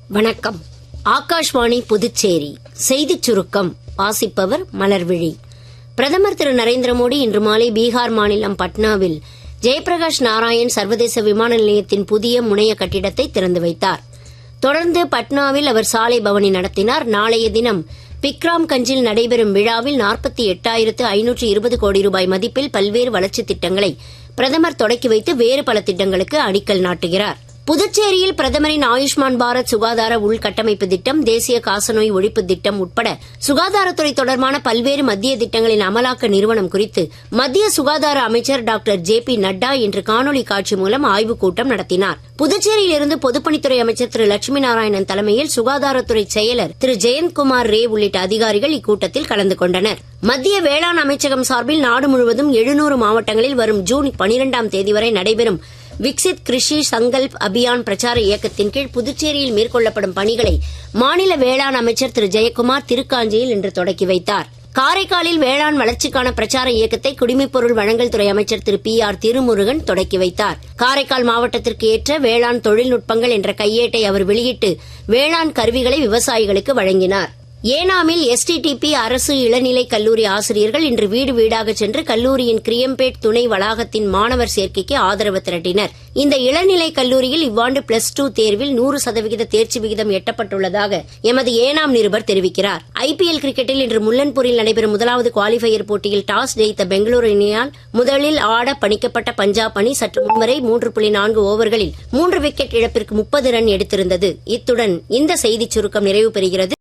வணக்கம். ஆகாஷ்வாணி புதுச்சேரி செய்திச் சுருக்கம் வாசிப்பவர் மலர்விழி. பிரதமர் திரு நரேந்திர மோடி இன்று மாலை பீகார் மாநிலம் பட்னாவில் ஜெயபிரகாஷ் நாராயண் சர்வதேச விமான நிலையத்தின் புதிய முனைய கட்டிடத்தை திறந்து வைத்தார். தொடர்ந்து பட்னாவில் அவர் சாலை பவனி நடத்தினார். நாளைய தினம் பிக்ராம்கஞ்சில் நடைபெறும் விழாவில் 48,520 கோடி ரூபாய் மதிப்பில் பல்வேறு வளர்ச்சித் திட்டங்களை பிரதமர் தொடக்கி வைத்து வேறு பல திட்டங்களுக்கு அடிக்கல் நாட்டுகிறார். புதுச்சேரியில் பிரதமரின் ஆயுஷ்மான் பாரத் சுகாதார உள்கட்டமைப்பு திட்டம், தேசிய காசநோய் ஒழிப்பு திட்டம் உட்பட சுகாதாரத்துறை தொடர்பான பல்வேறு மத்திய திட்டங்களின் அமலாக்க நிறுவனம் குறித்து மத்திய சுகாதார அமைச்சர் டாக்டர் ஜே.பி. நட்டா இன்று காணொலி காட்சி மூலம் ஆய்வுக் கூட்டம் நடத்தினார். புதுச்சேரியிலிருந்து பொதுப்பணித்துறை அமைச்சர் திரு லட்சுமி நாராயணன் தலைமையில் சுகாதாரத்துறை செயலர் திரு ஜெயந்த்குமார் ரே உள்ளிட்ட அதிகாரிகள் இக்கூட்டத்தில் கலந்து கொண்டனர். மத்திய வேளாண் அமைச்சகம் சார்பில் நாடு முழுவதும் 700 மாவட்டங்களில் வரும் ஜூன் 12ஆம் தேதி வரை நடைபெறும் விக்சித் கிருஷி சங்கல்ப் அபியான் பிரச்சார இயக்கத்தின் கீழ் புதுச்சேரியில் மேற்கொள்ளப்படும் பணிகளை மாநில வேளாண் அமைச்சர் திரு ஜெயக்குமார் திருக்காஞ்சியில் இன்று தொடக்கி வைத்தார். காரைக்காலில் வேளாண் வளர்ச்சிக்கான பிரச்சார இயக்கத்தை குடிமைப்பொருள் வழங்கல் துறை அமைச்சர் திரு பி.ஆர். திருமுருகன் தொடக்கி வைத்தார். காரைக்கால் மாவட்டத்திற்கு ஏற்ற வேளாண் தொழில்நுட்பங்கள் என்ற கையேட்டை அவர் வெளியிட்டு வேளாண் கருவிகளை விவசாயிகளுக்கு வழங்கினார். ஏனாமில் எஸ்டிடிபி அரசு இளநிலை கல்லூரி ஆசிரியர்கள் இன்று வீடு வீடாக சென்று கல்லூரியின் கிரியம்பேட் துணை வளாகத்தின் மாணவர் சேர்க்கைக்கு ஆதரவு திரட்டினர். இந்த இளநிலை கல்லூரியில் இவ்வாண்டு +2 தேர்வில் 100% தேர்ச்சி விகிதம் எட்டப்பட்டுள்ளதாக எமது ஏனாம் நிருபர் தெரிவிக்கிறார். IPL கிரிக்கெட்டில் இன்று முல்லன்பூரில் நடைபெறும் முதலாவது குவாலிஃபயர் போட்டியில் டாஸ் ஜெயித்த பெங்களூரு அணியால் முதலில் ஆட பணிக்கப்பட்ட பஞ்சாப் அணி சற்று முன்வரை 3.4 ஓவர்களில் 3 விக்கெட் இழப்பிற்கு 30 ரன் எடுத்திருந்தது. இத்துடன் இந்த செய்திச் சுருக்கம் நிறைவு பெறுகிறது.